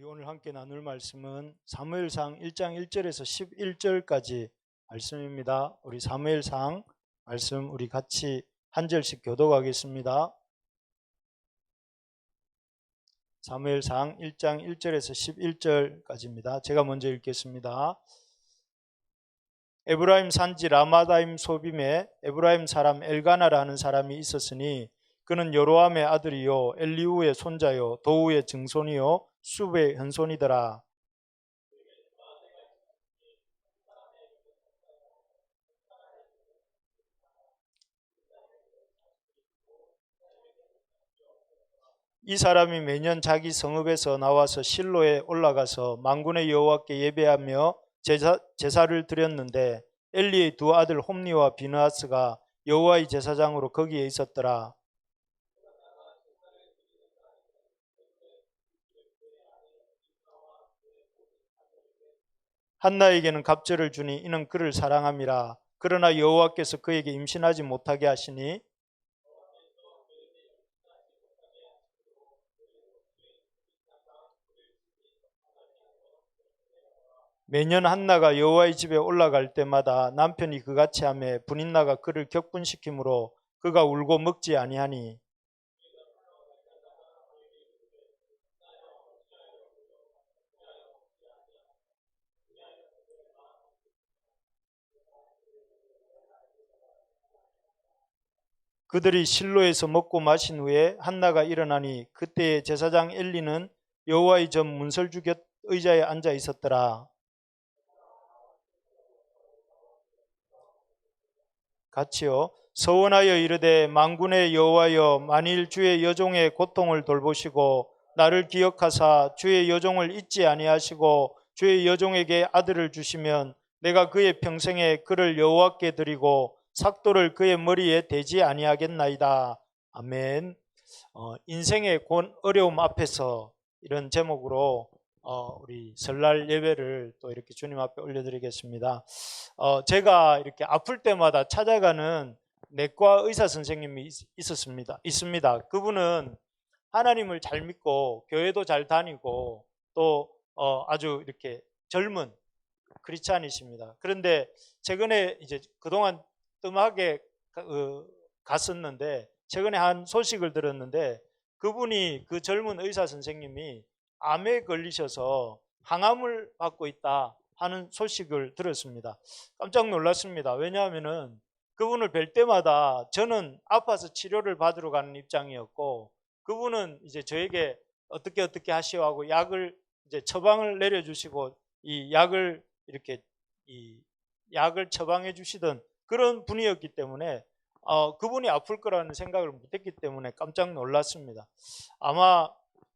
오늘 함께 나눌 말씀은 사무엘상 1장 1절에서 11절까지 말씀입니다. 우리 사무엘상 말씀 우리 같이 한 절씩 교독하겠습니다. 사무엘상 1장 1절에서 11절까지입니다. 제가 먼저 읽겠습니다. 에브라임 산지 라마다임 소빔에 에브라임 사람 엘가나라는 사람이 있었으니 그는 여로암의 아들이요 엘리우의 손자요 도우의 증손이요 숲의 현손이더라. 이 사람이 매년 자기 성읍에서 나와서 실로에 올라가서 만군의 여호와께 예배하며 제사를 드렸는데 엘리의 두 아들 홈니와 비느하스가 여호와의 제사장으로 거기에 있었더라. 한나에게는 갑절을 주니 이는 그를 사랑함이라. 그러나 여호와께서 그에게 임신하지 못하게 하시니 매년 한나가 여호와의 집에 올라갈 때마다 남편이 그같이 하매 분인나가 그를 격분시키므로 그가 울고 먹지 아니하니 그들이 실로에서 먹고 마신 후에 한나가 일어나니 그때에 제사장 엘리는 여호와의 전 문설주 곁 의자에 앉아 있었더라. 같이요. 서원하여 이르되 만군의 여호와여 만일 주의 여종의 고통을 돌보시고 나를 기억하사 주의 여종을 잊지 아니하시고 주의 여종에게 아들을 주시면 내가 그의 평생에 그를 여호와께 드리고 삭도를 그의 머리에 대지 아니하겠나이다. 아멘. 인생의 어려움 앞에서 이런 제목으로 우리 설날 예배를 또 이렇게 주님 앞에 올려드리겠습니다. 제가 이렇게 아플 때마다 찾아가는 내과 의사 선생님이 있습니다. 그분은 하나님을 잘 믿고 교회도 잘 다니고 또 아주 이렇게 젊은 크리스찬이십니다. 그런데 최근에 이제 그동안 뜸하게 갔었는데 최근에 한 소식을 들었는데 그분이 그 젊은 의사 선생님이 암에 걸리셔서 항암을 받고 있다 하는 소식을 들었습니다. 깜짝 놀랐습니다. 왜냐하면은 그분을 뵐 때마다 저는 아파서 치료를 받으러 가는 입장이었고 그분은 이제 저에게 어떻게 하시오 하고 약을 이제 처방을 내려주시고 이 약을 이렇게 이 약을 처방해 주시던 그런 분이었기 때문에 그분이 아플 거라는 생각을 못했기 때문에 깜짝 놀랐습니다. 아마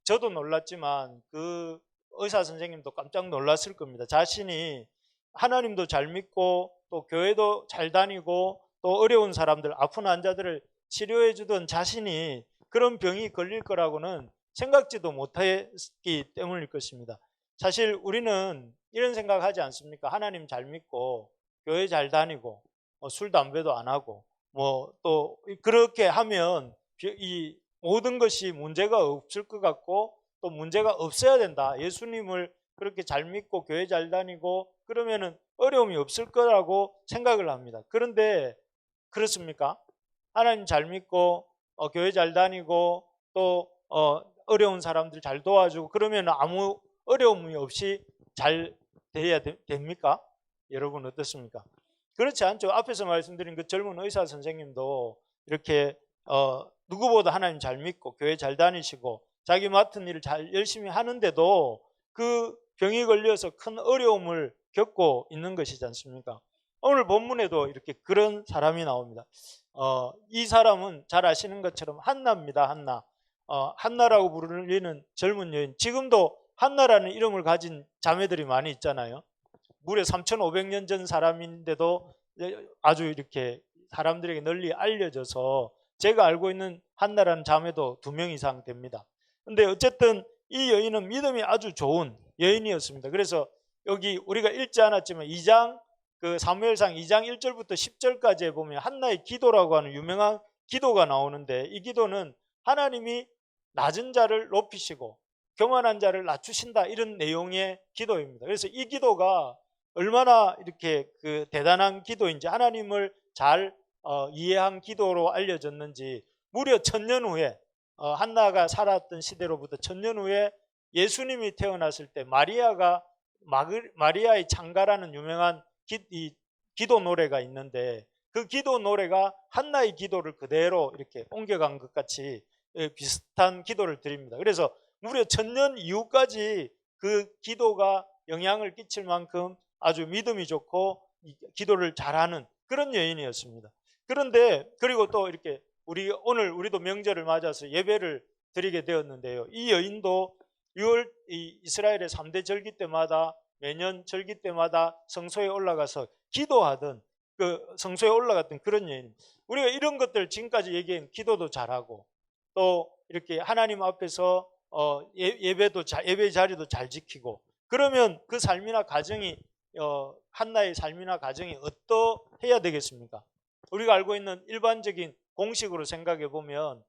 저도 놀랐지만 그 의사 선생님도 깜짝 놀랐을 겁니다. 자신이 하나님도 잘 믿고 또 교회도 잘 다니고 또 어려운 사람들, 아픈 환자들을 치료해 주던 자신이 그런 병이 걸릴 거라고는 생각지도 못했기 때문일 것입니다. 사실 우리는 이런 생각하지 않습니까? 하나님 잘 믿고 교회 잘 다니고 술 담배도 안 하고 뭐 또 그렇게 하면 이 모든 것이 문제가 없을 것 같고 또 문제가 없어야 된다. 예수님을 그렇게 잘 믿고 교회 잘 다니고 그러면은 어려움이 없을 거라고 생각을 합니다. 그런데 그렇습니까? 하나님 잘 믿고 교회 잘 다니고 또 어려운 사람들 잘 도와주고 그러면 아무 어려움이 없이 잘 돼야 됩니까? 여러분 어떻습니까? 그렇지 않죠. 앞에서 말씀드린 그 젊은 의사 선생님도 이렇게 누구보다 하나님 잘 믿고 교회 잘 다니시고 자기 맡은 일을 잘 열심히 하는데도 그 병이 걸려서 큰 어려움을 겪고 있는 것이지 않습니까? 오늘 본문에도 이렇게 그런 사람이 나옵니다. 이 사람은 잘 아시는 것처럼 한나입니다. 한나. 한나라고 부르는 젊은 여인. 지금도 한나라는 이름을 가진 자매들이 많이 있잖아요. 무려 3,500년 전 사람인데도 아주 이렇게 사람들에게 널리 알려져서 제가 알고 있는 한나라는 자매도 2명 이상 됩니다. 근데 어쨌든 이 여인은 믿음이 아주 좋은 여인이었습니다. 그래서 여기 우리가 읽지 않았지만 2장 그 사무엘상 2장 1절부터 10절까지에 보면 한나의 기도라고 하는 유명한 기도가 나오는데 이 기도는 하나님이 낮은 자를 높이시고 교만한 자를 낮추신다, 이런 내용의 기도입니다. 그래서 이 기도가 얼마나 이렇게 그 대단한 기도인지, 하나님을 잘 이해한 기도로 알려졌는지, 무려 1000년 후에 한나가 살았던 시대로부터 1000년 후에 예수님이 태어났을 때 마리아의 창가라는 유명한 기도 노래가 있는데, 그 기도 노래가 한나의 기도를 그대로 이렇게 옮겨간 것 같이 비슷한 기도를 드립니다. 그래서 무려 1000년 이후까지 그 기도가 영향을 끼칠 만큼 아주 믿음이 좋고 기도를 잘하는 그런 여인이었습니다. 그런데 그리고 또 이렇게 오늘 우리도 명절을 맞아서 예배를 드리게 되었는데요. 이 여인도 6월 이스라엘의 3대 절기 때마다, 매년 절기 때마다 성소에 올라가서 기도하던, 그 성소에 올라갔던 그런 여인. 우리가 이런 것들 지금까지 얘기한 기도도 잘하고, 또 이렇게 하나님 앞에서 예배 자리도 잘 지키고, 그러면 그 삶이나 가정이 한나의 삶이나 가정이 어떠해야 되겠습니까? 우리가 알고 있는 일반적인 공식으로 생각해 보면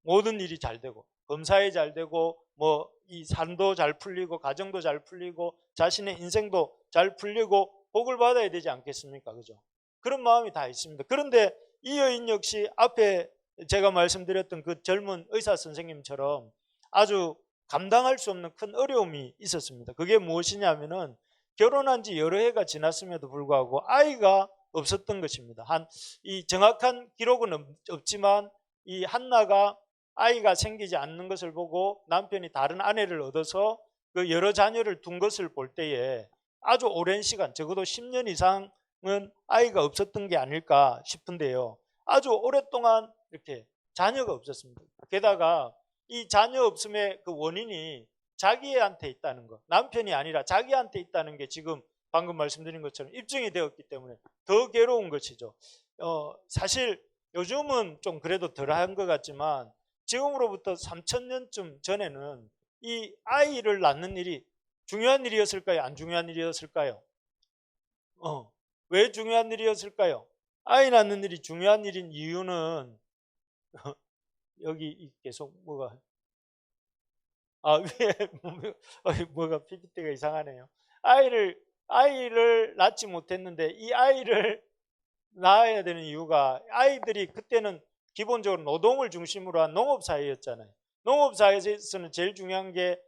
모든 일이 잘 되고, 검사에 잘 되고, 뭐 이 삶도 잘 풀리고, 가정도 잘 풀리고, 자신의 인생도 잘 풀리고 복을 받아야 되지 않겠습니까? 그죠? 그런 마음이 다 있습니다. 그런데 이 여인 역시 앞에 제가 말씀드렸던 그 젊은 의사 선생님처럼 아주 감당할 수 없는 큰 어려움이 있었습니다. 그게 무엇이냐면은 결혼한 지 여러 해가 지났음에도 불구하고 아이가 없었던 것입니다. 이 정확한 기록은 없지만, 이 한나가 아이가 생기지 않는 것을 보고 남편이 다른 아내를 얻어서 그 여러 자녀를 둔 것을 볼 때에 아주 오랜 시간, 적어도 10년 이상은 아이가 없었던 게 아닐까 싶은데요. 아주 오랫동안 이렇게 자녀가 없었습니다. 게다가 이 자녀 없음의 그 원인이 자기한테 있다는 것, 남편이 아니라 자기한테 있다는 게 지금 방금 말씀드린 것처럼 입증이 되었기 때문에 더 괴로운 것이죠. 사실 요즘은 좀 그래도 덜한 것 같지만, 지금으로부터 3000년쯤 전에는 이 아이를 낳는 일이 중요한 일이었을까요? 안 중요한 일이었을까요? 왜 중요한 일이었을까요? 아이 낳는 일이 중요한 일인 이유는 여기 계속 뭐가 위에 뭐가 PPT가 이상하네요. 아이를 낳지 못했는데, 이 아이를 낳아야 되는 이유가, 아이들이 그때는 기본적으로 노동을 중심으로 한 농업 사회였잖아요. 농업 사회에서는 제일 중요한 게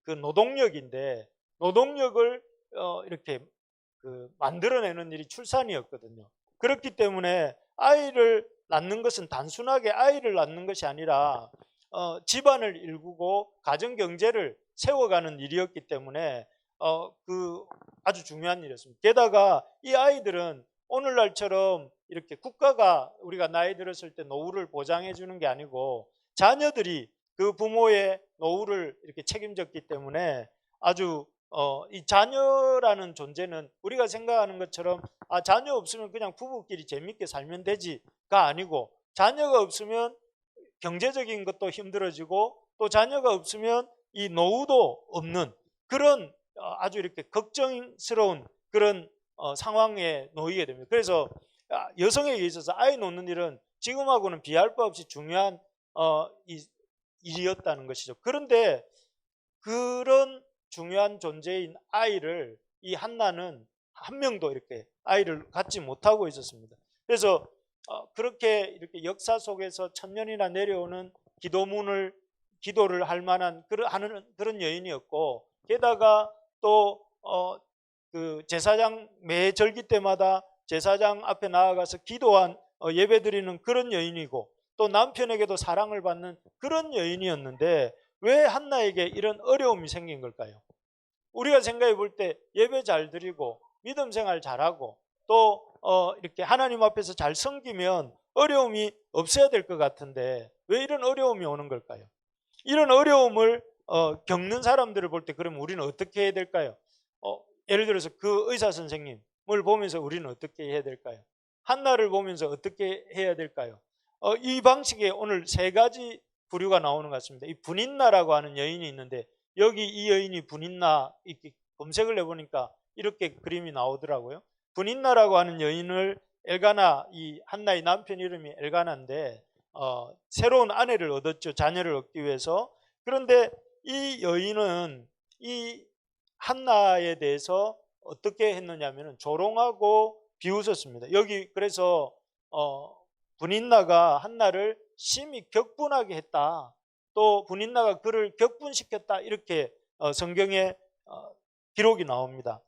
그 노동력인데, 노동력을 이렇게 만들어내는 일이 출산이었거든요. 그렇기 때문에 아이를 낳는 것은 단순하게 아이를 낳는 것이 아니라 집안을 일구고 가정 경제를 세워가는 일이었기 때문에 아주 중요한 일이었습니다. 게다가 이 아이들은 오늘날처럼 이렇게 국가가 우리가 나이 들었을 때 노후를 보장해 주는 게 아니고, 자녀들이 그 부모의 노후를 이렇게 책임졌기 때문에 아주 이 자녀라는 존재는 우리가 생각하는 것처럼 자녀 없으면 그냥 부부끼리 재밌게 살면 되지가 아니고, 자녀가 없으면 경제적인 것도 힘들어지고, 또 자녀가 없으면 이 노후도 없는 그런 아주 이렇게 걱정스러운 그런 상황에 놓이게 됩니다. 그래서 여성에게 있어서 아이 놓는 일은 지금하고는 비할 바 없이 중요한 일이었다는 것이죠. 그런데 그런 중요한 존재인 아이를 이 한나는 한 명도 이렇게 아이를 갖지 못하고 있었습니다. 그래서 그렇게 이렇게 역사 속에서 1000년이나 내려오는 기도를 할 만한 그런 여인이었고, 게다가 또 그 제사장 매 절기 때마다 제사장 앞에 나아가서 기도한 예배드리는 그런 여인이고, 또 남편에게도 사랑을 받는 그런 여인이었는데, 왜 한나에게 이런 어려움이 생긴 걸까요? 우리가 생각해 볼 때 예배 잘 드리고 믿음 생활 잘하고 또 이렇게 하나님 앞에서 잘 섬기면 어려움이 없어야 될 것 같은데, 왜 이런 어려움이 오는 걸까요? 이런 어려움을 겪는 사람들을 볼 때 그럼 우리는 어떻게 해야 될까요? 예를 들어서 그 의사 선생님을 보면서 우리는 어떻게 해야 될까요? 한나를 보면서 어떻게 해야 될까요? 이 방식에 오늘 3가지 부류가 나오는 것 같습니다. 이 분인나라고 하는 여인이 있는데, 여기 이 여인이 분인나 이렇게 검색을 해보니까 이렇게 그림이 나오더라고요. 분인나라고 하는 여인을 엘가나, 이 한나의 남편 이름이 엘가나인데 새로운 아내를 얻었죠. 자녀를 얻기 위해서. 그런데 이 여인은 이 한나에 대해서 어떻게 했느냐면 조롱하고 비웃었습니다. 여기 그래서 분인나가 한나를 심히 격분하게 했다. 또 분인나가 그를 격분시켰다. 이렇게 성경에 기록이 나옵니다.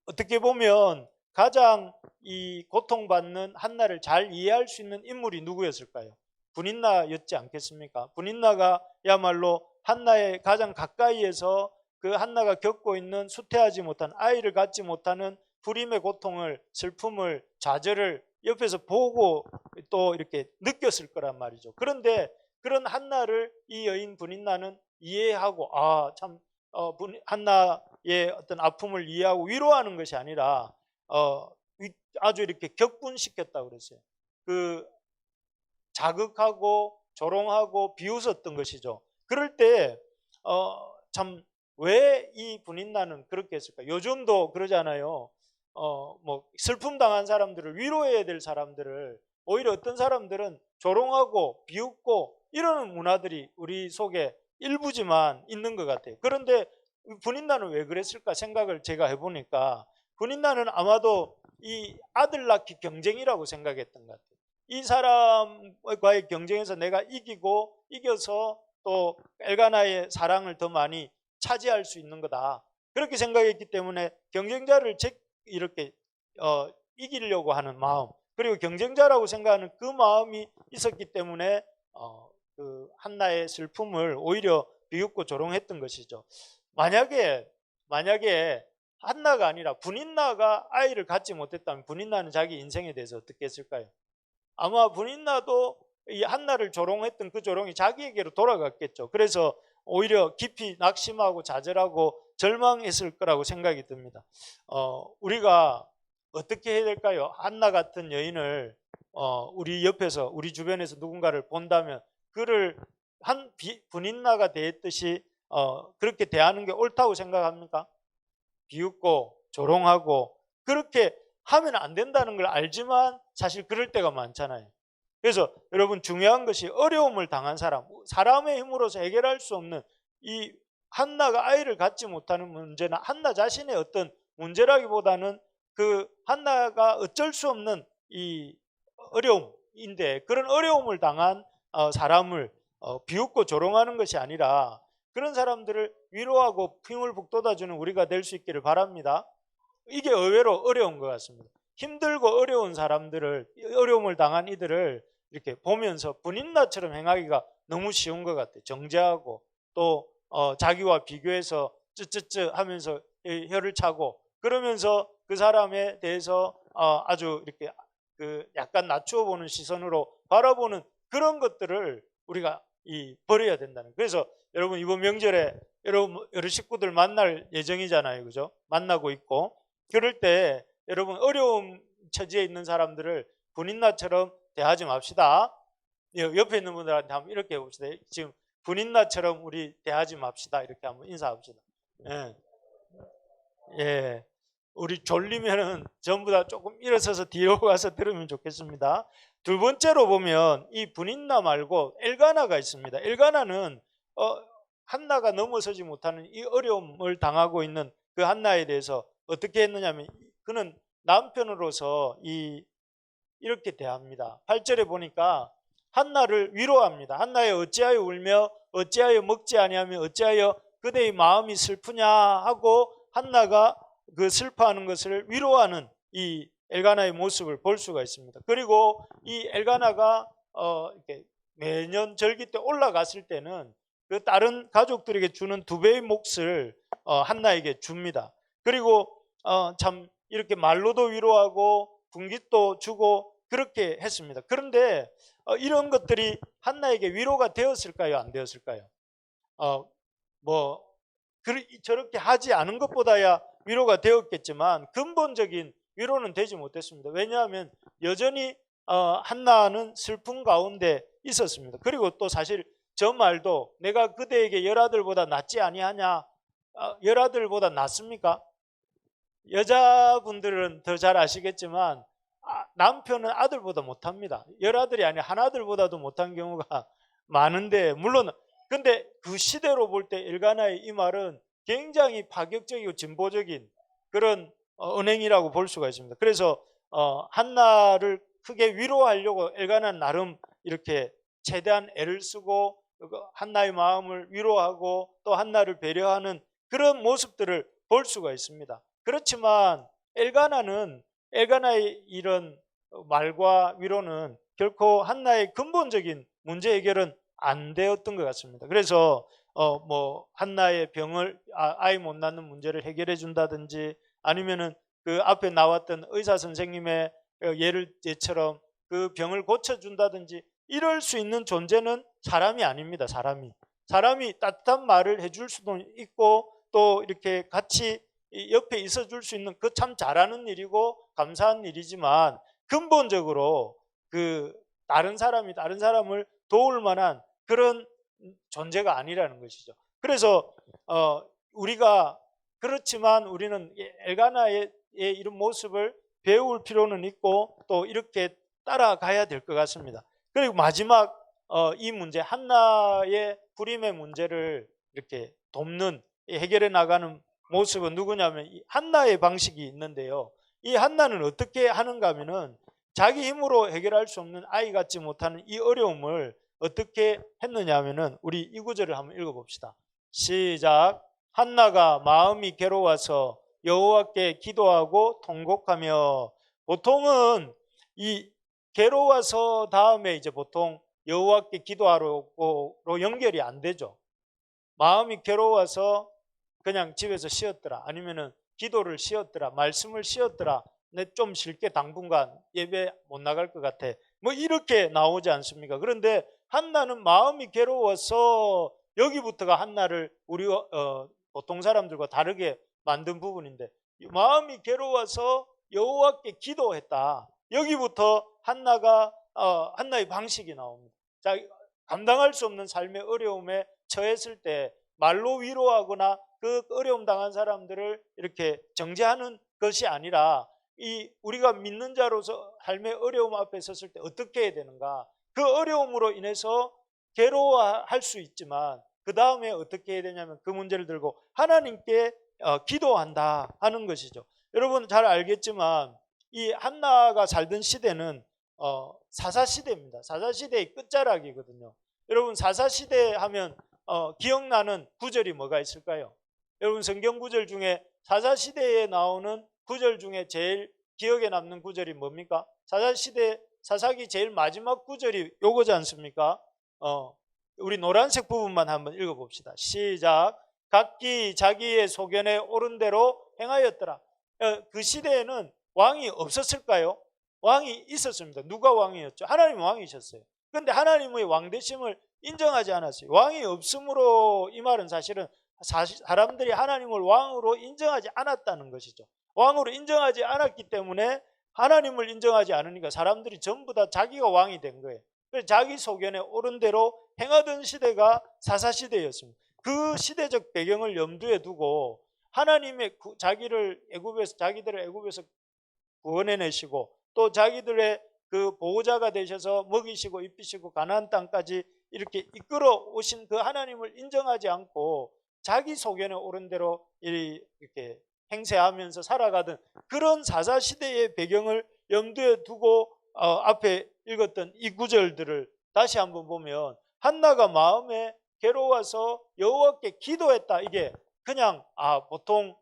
어떻게 보면 가장 이 고통받는 한나를 잘 이해할 수 있는 인물이 누구였을까요? 분인나였지 않겠습니까? 분인나가야말로 한나의 가장 가까이에서 그 한나가 겪고 있는 수태하지 못한, 아이를 갖지 못하는 불임의 고통을, 슬픔을, 좌절을 옆에서 보고 또 이렇게 느꼈을 거란 말이죠. 그런데 그런 한나를 이 여인 분인나는 이해하고 참 한나의 어떤 아픔을 이해하고 위로하는 것이 아니라 아주 이렇게 격분시켰다고 그랬어요. 자극하고 조롱하고 비웃었던 것이죠. 그럴 때 참 왜 이 분인나는 그렇게 했을까? 요즘도 그러잖아요. 뭐 슬픔 당한 사람들을 위로해야 될 사람들을 오히려 어떤 사람들은 조롱하고 비웃고 이러는 문화들이 우리 속에 일부지만 있는 것 같아요. 그런데 분인나는 왜 그랬을까 생각을 제가 해보니까 분인나는 아마도 이 아들 낳기 경쟁이라고 생각했던 것 같아요. 이 사람과의 경쟁에서 내가 이겨서 또 엘가나의 사랑을 더 많이 차지할 수 있는 거다. 그렇게 생각했기 때문에 경쟁자를 이렇게 이기려고 하는 마음, 그리고 경쟁자라고 생각하는 그 마음이 있었기 때문에 그 한나의 슬픔을 오히려 비웃고 조롱했던 것이죠. 만약에 한나가 아니라 분인나가 아이를 갖지 못했다면 분인나는 자기 인생에 대해서 어떻게 했을까요? 아마 분인나도 이 한나를 조롱했던 그 조롱이 자기에게로 돌아갔겠죠. 그래서 오히려 깊이 낙심하고 좌절하고 절망했을 거라고 생각이 듭니다. 우리가 어떻게 해야 될까요? 한나 같은 여인을 우리 옆에서, 우리 주변에서 누군가를 본다면 그를 분인나가 대했듯이 그렇게 대하는 게 옳다고 생각합니까? 비웃고 조롱하고 그렇게 하면 안 된다는 걸 알지만 사실 그럴 때가 많잖아요. 그래서 여러분, 중요한 것이 어려움을 당한 사람의 힘으로서 해결할 수 없는 이 한나가 아이를 갖지 못하는 문제나 한나 자신의 어떤 문제라기보다는 그 한나가 어쩔 수 없는 이 어려움인데, 그런 어려움을 당한 사람을 비웃고 조롱하는 것이 아니라 그런 사람들을 위로하고 힘을 북돋아주는 우리가 될 수 있기를 바랍니다. 이게 의외로 어려운 것 같습니다. 힘들고 어려운 사람들을, 어려움을 당한 이들을 이렇게 보면서 분인나처럼 행하기가 너무 쉬운 것 같아요. 정죄하고 또 자기와 비교해서 쯔쯔쯔 하면서 혀를 차고 그러면서 그 사람에 대해서 아주 이렇게 약간 낮추어 보는 시선으로 바라보는 그런 것들을 우리가 버려야 된다는. 그래서 여러분, 이번 명절에 여러 식구들 만날 예정이잖아요. 그죠? 만나고 있고. 그럴 때 여러분, 어려움 처지에 있는 사람들을 분인나처럼 대하지 맙시다. 옆에 있는 분들한테 한번 이렇게 해봅시다. 지금 분인나처럼 우리 대하지 맙시다. 이렇게 한번 인사합시다. 예. 예. 우리 졸리면은 전부 다 조금 일어서서 뒤로 가서 들으면 좋겠습니다. 두 번째로 보면 이 분인나 말고 엘가나가 있습니다. 엘가나는 한나가 넘어서지 못하는 이 어려움을 당하고 있는 그 한나에 대해서 어떻게 했느냐면, 그는 남편으로서 이렇게 대합니다. 8절에 보니까 한나를 위로합니다. 한나여, 어찌하여 울며 어찌하여 먹지 아니하며 어찌하여 그대의 마음이 슬프냐 하고 한나가 그 슬퍼하는 것을 위로하는 이 엘가나의 모습을 볼 수가 있습니다. 그리고 이 엘가나가 이렇게 매년 절기 때 올라갔을 때는 그 다른 가족들에게 주는 2배의 몫을 한나에게 줍니다. 그리고 참 이렇게 말로도 위로하고 분깃도 주고 그렇게 했습니다. 그런데 이런 것들이 한나에게 위로가 되었을까요? 안 되었을까요? 저렇게 하지 않은 것보다야 위로가 되었겠지만 근본적인 위로는 되지 못했습니다. 왜냐하면 여전히 한나는 슬픔 가운데 있었습니다. 그리고 또 사실 저 말도 내가 그대에게 열아들보다 낫지 아니하냐, 열아들보다 낫습니까? 여자분들은 더 잘 아시겠지만 남편은 아들보다 못합니다. 열아들이 아니라 하나들보다도 못한 경우가 많은데, 물론 근데 그 시대로 볼 때 엘가나의 이 말은 굉장히 파격적이고 진보적인 그런 언행이라고 볼 수가 있습니다. 그래서 한나를 크게 위로하려고 엘가나는 나름 이렇게 최대한 애를 쓰고 한나의 마음을 위로하고 또 한나를 배려하는 그런 모습들을 볼 수가 있습니다. 그렇지만 엘가나의 이런 말과 위로는 결코 한나의 근본적인 문제 해결은 안 되었던 것 같습니다. 그래서 뭐 한나의 병을 아이 못 낳는 문제를 해결해 준다든지 아니면은 그 앞에 나왔던 의사 선생님의 예처럼 그 병을 고쳐 준다든지 이럴 수 있는 존재는 사람이 아닙니다. 사람이 따뜻한 말을 해줄 수도 있고 또 이렇게 같이 옆에 있어 줄 수 있는 그 참 잘하는 일이고 감사한 일이지만 근본적으로 그 다른 사람을 도울 만한 그런 존재가 아니라는 것이죠. 그래서 우리가 그렇지만 우리는 엘가나의 이런 모습을 배울 필요는 있고 또 이렇게 따라가야 될 것 같습니다. 그리고 마지막 이 문제 한나의 불임의 문제를 이렇게 돕는 해결해 나가는 모습은 누구냐면 이 한나의 방식이 있는데요. 이 한나는 어떻게 하는가 하면은 자기 힘으로 해결할 수 없는 아이 같지 못하는 이 어려움을 어떻게 했느냐 하면은 우리 이 구절을 한번 읽어봅시다. 시작. 한나가 마음이 괴로워서 여호와께 기도하고 통곡하며, 보통은 이 괴로워서 다음에 이제 보통 여호와께 기도하러로 연결이 안 되죠. 마음이 괴로워서 그냥 집에서 쉬었더라, 아니면은 기도를 쉬었더라, 말씀을 쉬었더라, 내 좀 쉴게, 당분간 예배 못 나갈 것 같아, 뭐 이렇게 나오지 않습니까? 그런데 한나는 마음이 괴로워서, 여기부터가 한나를 우리 보통 사람들과 다르게 만든 부분인데, 마음이 괴로워서 여호와께 기도했다. 여기부터 한나의 방식이 나옵니다. 자, 감당할 수 없는 삶의 어려움에 처했을 때 말로 위로하거나 그 어려움 당한 사람들을 이렇게 정죄하는 것이 아니라, 이 우리가 믿는 자로서 삶의 어려움 앞에 섰을 때 어떻게 해야 되는가, 그 어려움으로 인해서 괴로워할 수 있지만 그 다음에 어떻게 해야 되냐면 그 문제를 들고 하나님께 기도한다 하는 것이죠. 여러분 잘 알겠지만 이 한나가 살던 시대는 사사시대입니다. 사사시대의 끝자락이거든요. 여러분 사사시대 하면 기억나는 구절이 뭐가 있을까요? 여러분 성경 구절 중에 사사시대에 나오는 구절 중에 제일 기억에 남는 구절이 뭡니까? 사사기 제일 마지막 구절이 요거지 않습니까? 우리 노란색 부분만 한번 읽어봅시다. 시작. 각기 자기의 소견에 옳은 대로 행하였더라. 그 시대에는 왕이 없었을까요? 왕이 있었습니다. 누가 왕이었죠? 하나님 왕이셨어요. 그런데 하나님의 왕되심을 인정하지 않았어요. 왕이 없으므로 이 말은 사실은 사람들이 하나님을 왕으로 인정하지 않았다는 것이죠. 왕으로 인정하지 않았기 때문에, 하나님을 인정하지 않으니까 사람들이 전부 다 자기가 왕이 된 거예요. 그래서 자기 소견에 옳은 대로 행하던 시대가 사사시대였습니다. 그 시대적 배경을 염두에 두고 하나님의 자기들을 애굽에서 구원해내시고 또 자기들의 그 보호자가 되셔서 먹이시고 입히시고 가나안 땅까지 이렇게 이끌어 오신 그 하나님을 인정하지 않고 자기 소견에 옳은 대로 이렇게 행세하면서 살아가던 그런 사사시대의 배경을 염두에 두고 앞에 읽었던 이 구절들을 다시 한번 보면, 한나가 마음에 괴로워서 여호와께 기도했다, 이게 그냥 보통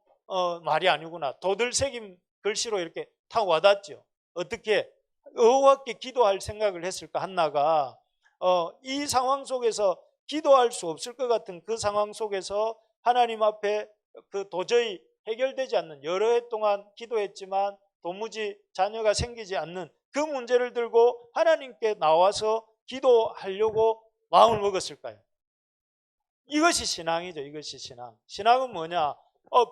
말이 아니구나, 도들새김 글씨로 이렇게 탁 와닿죠. 어떻게 여호와께 기도할 생각을 했을까? 한나가 이 상황 속에서 기도할 수 없을 것 같은 그 상황 속에서 하나님 앞에 그 도저히 해결되지 않는, 여러 해 동안 기도했지만 도무지 자녀가 생기지 않는 그 문제를 들고 하나님께 나와서 기도하려고 마음을 먹었을까요? 이것이 신앙이죠. 이것이 신앙. 신앙은 뭐냐?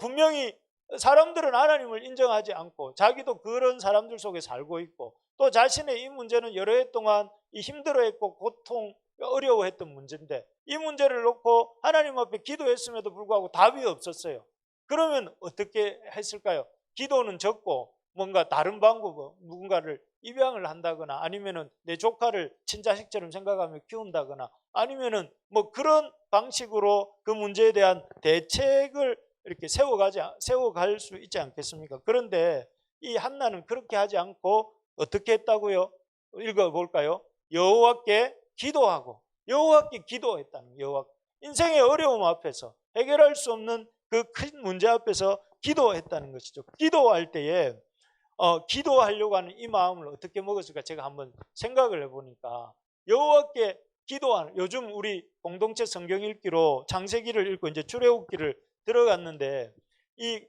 분명히 사람들은 하나님을 인정하지 않고 자기도 그런 사람들 속에 살고 있고 또 자신의 이 문제는 여러 해 동안 힘들어했고 고통, 어려워했던 문제인데 이 문제를 놓고 하나님 앞에 기도했음에도 불구하고 답이 없었어요. 그러면 어떻게 했을까요? 기도는 적고 뭔가 다른 방법, 누군가를 입양을 한다거나 아니면은 내 조카를 친자식처럼 생각하며 키운다거나 아니면은 뭐 그런 방식으로 그 문제에 대한 대책을 이렇게 세워갈 수 있지 않겠습니까? 그런데 이 한나는 그렇게 하지 않고 어떻게 했다고요? 읽어볼까요? 여호와께 기도하고 여호와께 기도했다는 여호와 인생의 어려움 앞에서 해결할 수 없는 그 큰 문제 앞에서 기도했다는 것이죠. 기도할 때에 기도하려고 하는 이 마음을 어떻게 먹었을까 제가 한번 생각을 해보니까 여호와께 기도하는 요즘 우리 공동체 성경 읽기로 창세기를 읽고 이제 출애굽기를 들어갔는데 이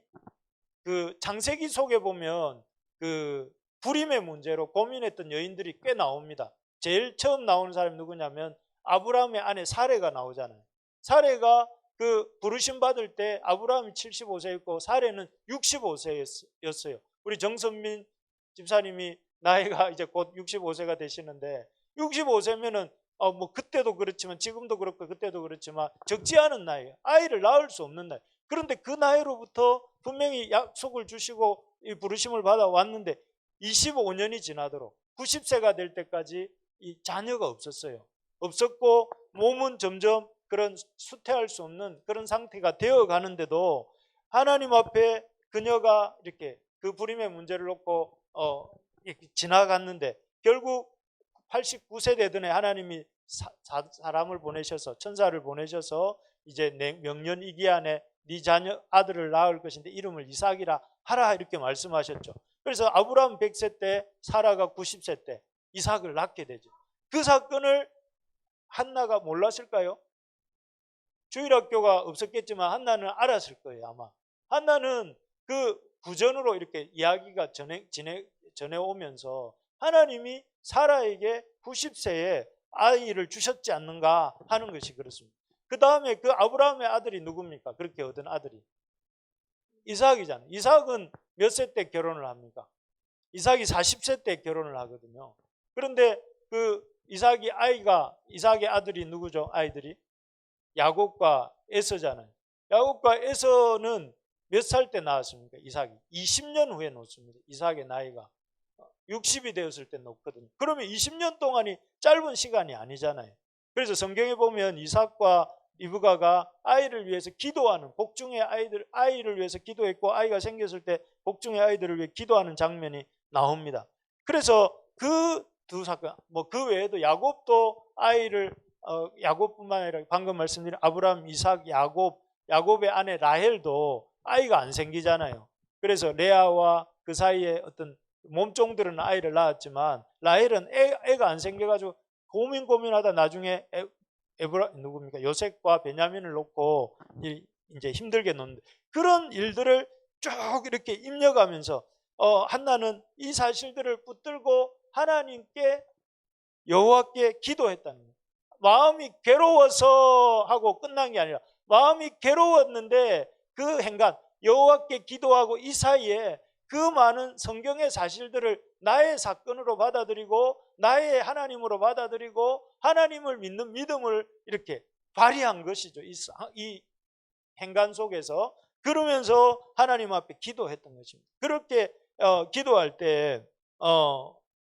그 창세기 속에 보면 그 불임의 문제로 고민했던 여인들이 꽤 나옵니다. 제일 처음 나오는 사람이 누구냐면 아브라함의 아내 사레가 나오잖아요. 사레가 그 부르심 받을 때 아브라함이 75세였고 사레는 65세였어요. 우리 정선민 집사님이 나이가 이제 곧 65세가 되시는데 65세면은 뭐 그때도 그렇지만 지금도 그렇고 그때도 그렇지만 적지 않은 나이에요. 아이를 낳을 수 없는 나이. 그런데 그 나이로부터 분명히 약속을 주시고 이 부르심을 받아 왔는데 25년이 지나도록 90세가 될 때까지 이 자녀가 없었어요. 없었고 몸은 점점 그런 수태할 수 없는 그런 상태가 되어 가는데도 하나님 앞에 그녀가 이렇게 그 불임의 문제를 놓고 이렇게 지나갔는데 결국 89세 되던 해 하나님이 사람을 보내셔서 천사를 보내셔서 이제 명년 이기 안에 네 자녀 아들을 낳을 것인데 이름을 이삭이라 하라 이렇게 말씀하셨죠. 그래서 아브라함 100세 때 사라가 90세 때 이삭을 낳게 되죠. 그 사건을 한나가 몰랐을까요? 주일학교가 없었겠지만 한나는 알았을 거예요. 아마 한나는 그 구전으로 이렇게 이야기가 전해오면서 하나님이 사라에게 90세에 아이를 주셨지 않는가 하는 것이 그렇습니다. 그 다음에 그 아브라함의 아들이 누굽니까? 그렇게 얻은 아들이 이삭이잖아요. 이삭은 몇 세 때 결혼을 합니까? 이삭이 40세 때 결혼을 하거든요. 그런데 그 이삭의 아들이 누구죠? 아이들이 야곱과 에서잖아요. 야곱과 에서는 몇 살 때 낳았습니까? 이삭이 20년 후에 놓습니다. 이삭의 나이가 60이 되었을 때 놓거든요. 그러면 20년 동안이 짧은 시간이 아니잖아요. 그래서 성경에 보면 이삭과 리브가가 아이를 위해서 기도하는 복중의 아이를 위해서 기도했고 아이가 생겼을 때 복중의 아이들을 위해 기도하는 장면이 나옵니다. 그래서 그 두 사건 뭐 그 외에도 야곱도 아이를 야곱뿐만 아니라 방금 말씀드린 아브라함, 이삭, 야곱의 아내 라헬도 아이가 안 생기잖아요. 그래서 레아와 그 사이에 어떤 몸종들은 아이를 낳았지만 라헬은 애가 안 생겨가지고 고민하다 나중에 누굽니까? 요셉과 베냐민을 놓고 이제 힘들게 놓는데 그런 일들을 쭉 이렇게 입력하면서 한나는 이 사실들을 붙들고 하나님께 여호와께 기도했다는 거예요. 마음이 괴로워서 하고 끝난 게 아니라 마음이 괴로웠는데 그 행간 여호와께 기도하고 이 사이에 그 많은 성경의 사실들을 나의 사건으로 받아들이고 나의 하나님으로 받아들이고 하나님을 믿는 믿음을 이렇게 발휘한 것이죠. 이 행간 속에서 그러면서 하나님 앞에 기도했던 것입니다. 그렇게 기도할 때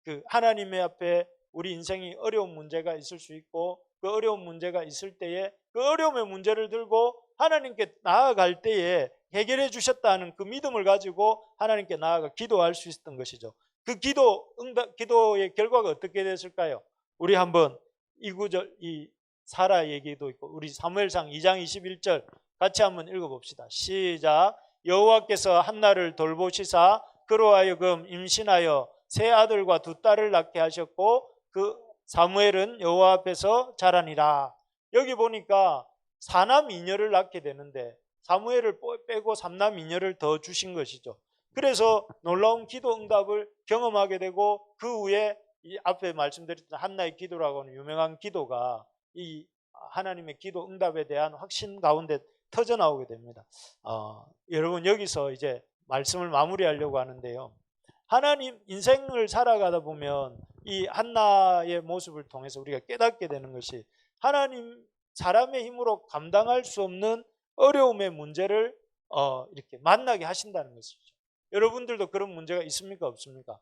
그 하나님의 앞에 우리 인생이 어려운 문제가 있을 수 있고 그 어려운 문제가 있을 때에 그 어려움의 문제를 들고 하나님께 나아갈 때에 해결해 주셨다는 그 믿음을 가지고 하나님께 나아가 기도할 수 있었던 것이죠. 그 기도의 결과가 어떻게 됐을까요? 우리 한번 이 구절, 이 사라 얘기도 있고 우리 사무엘상 2장 21절 같이 한번 읽어봅시다. 시작. 여호와께서 한나를 돌보시사 그로 하여금 임신하여 세 아들과 두 딸을 낳게 하셨고 그 사무엘은 여호와 앞에서 자라니라. 여기 보니까 사남 이녀를 낳게 되는데 사무엘을 빼고 삼남 이녀를 더 주신 것이죠. 그래서 놀라운 기도 응답을 경험하게 되고 그 후에 이 앞에 말씀드렸던 한나의 기도라고 하는 유명한 기도가 이 하나님의 기도 응답에 대한 확신 가운데 터져 나오게 됩니다. 여러분 여기서 이제 말씀을 마무리하려고 하는데요. 하나님 인생을 살아가다 보면 이 한나의 모습을 통해서 우리가 깨닫게 되는 것이 하나님 사람의 힘으로 감당할 수 없는 어려움의 문제를 이렇게 만나게 하신다는 것이죠. 여러분들도 그런 문제가 있습니까? 없습니까?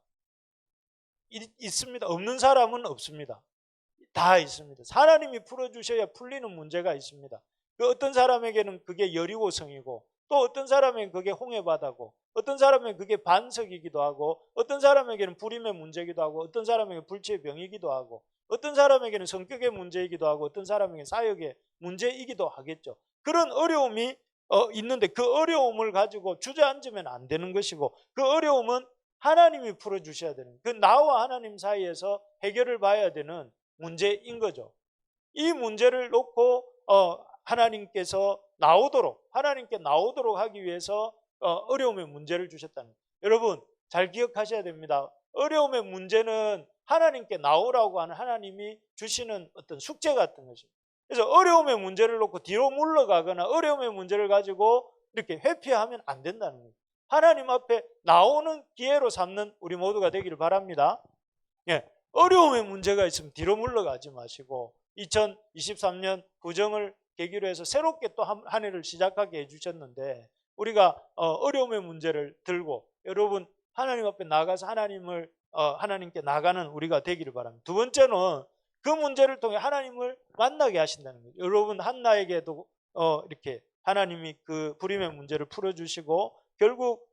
있습니다. 없는 사람은 없습니다. 다 있습니다. 하나님이 풀어주셔야 풀리는 문제가 있습니다. 그 어떤 사람에게는 그게 여리고성이고, 또 어떤 사람에게는 그게 홍해바다고, 어떤 사람에게는 그게 반석이기도 하고, 어떤 사람에게는 불임의 문제이기도 하고, 어떤 사람에게는 불치의 병이기도 하고, 어떤 사람에게는 성격의 문제이기도 하고, 어떤 사람에게는 사역의 문제이기도 하겠죠. 그런 어려움이 있는데 그 어려움을 가지고 주저앉으면 안 되는 것이고, 그 어려움은 하나님이 풀어주셔야 되는, 그 나와 하나님 사이에서 해결을 봐야 되는 문제인 거죠. 이 문제를 놓고 하나님께서 하나님께 나오도록 하기 위해서 어려움의 문제를 주셨다는 거예요. 여러분 잘 기억하셔야 됩니다. 어려움의 문제는 하나님께 나오라고 하는 하나님이 주시는 어떤 숙제 같은 것입니다. 그래서 어려움의 문제를 놓고 뒤로 물러가거나 어려움의 문제를 가지고 이렇게 회피하면 안 된다는 거예요. 하나님 앞에 나오는 기회로 삼는 우리 모두가 되기를 바랍니다. 예, 어려움의 문제가 있으면 뒤로 물러가지 마시고 2023년 구정을 계기로 해서 새롭게 또 한 해를 시작하게 해주셨는데, 우리가 어려움의 문제를 들고 여러분 하나님 앞에 나가서 하나님께 나가는 우리가 되기를 바랍니다. 두 번째는 그 문제를 통해 하나님을 만나게 하신다는 거예요. 여러분 한나에게도 이렇게 하나님이 그 불임의 문제를 풀어주시고 결국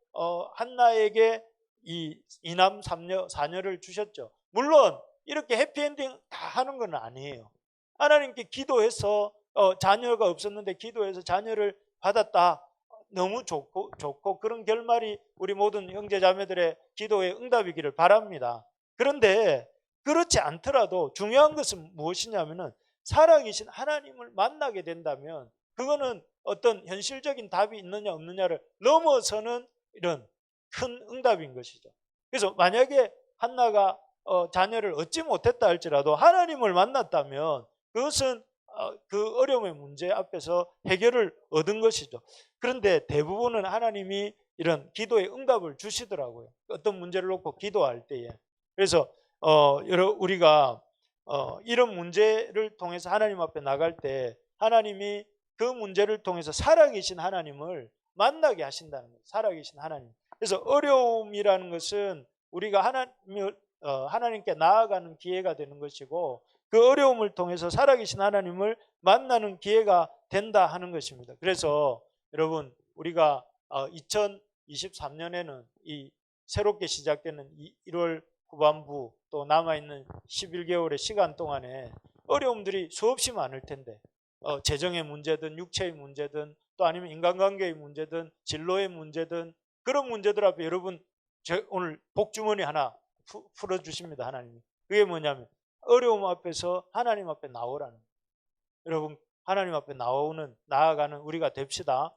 한나에게 이 이남 사녀를 주셨죠. 물론 이렇게 해피엔딩 다 하는 건 아니에요. 하나님께 기도해서 자녀가 없었는데 기도해서 자녀를 받았다. 너무 좋고 그런 결말이 우리 모든 형제자매들의 기도의 응답이기를 바랍니다. 그런데 그렇지 않더라도 중요한 것은 무엇이냐면은 살아계신 하나님을 만나게 된다면 그거는 어떤 현실적인 답이 있느냐 없느냐를 넘어서는 이런 큰 응답인 것이죠. 그래서 만약에 한나가 자녀를 얻지 못했다 할지라도 하나님을 만났다면 그것은 그 어려움의 문제 앞에서 해결을 얻은 것이죠. 그런데 대부분은 하나님이 이런 기도의 응답을 주시더라고요. 어떤 문제를 놓고 기도할 때에. 그래서 우리가 이런 문제를 통해서 하나님 앞에 나갈 때 하나님이 그 문제를 통해서 살아계신 하나님을 만나게 하신다는 거예요. 살아계신 하나님. 그래서 어려움이라는 것은 우리가 하나님께 나아가는 기회가 되는 것이고, 그 어려움을 통해서 살아계신 하나님을 만나는 기회가 된다 하는 것입니다. 그래서 여러분 우리가 2023년에는 이 새롭게 시작되는 1월 후반부 또 남아있는 11개월의 시간 동안에 어려움들이 수없이 많을 텐데 재정의 문제든 육체의 문제든 또 아니면 인간관계의 문제든 진로의 문제든 그런 문제들 앞에 여러분 오늘 복주머니 하나 풀어주십니다. 하나님이. 그게 뭐냐면 어려움 앞에서 하나님 앞에 나오라는 거예요. 여러분 하나님 앞에 나아가는 우리가 됩시다.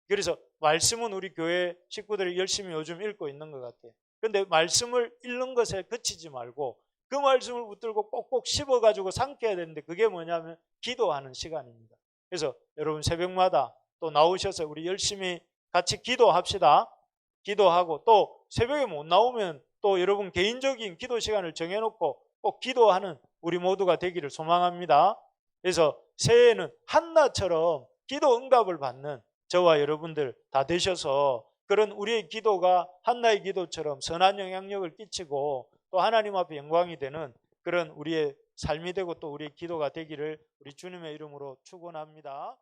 그래서 말씀은 우리 교회 식구들이 열심히 요즘 읽고 있는 것 같아요. 그런데 말씀을 읽는 것에 그치지 말고 그 말씀을 붙들고 꼭꼭 씹어가지고 삼켜야 되는데 그게 뭐냐면 기도하는 시간입니다. 그래서 여러분 새벽마다 또 나오셔서 우리 열심히 같이 기도합시다. 기도하고 또 새벽에 못 나오면 또 여러분 개인적인 기도 시간을 정해놓고 꼭 기도하는 우리 모두가 되기를 소망합니다. 그래서 새해에는 한나처럼 기도 응답을 받는 저와 여러분들 다 되셔서 그런 우리의 기도가 한나의 기도처럼 선한 영향력을 끼치고 또 하나님 앞에 영광이 되는 그런 우리의 삶이 되고 또 우리의 기도가 되기를 우리 주님의 이름으로 축원합니다.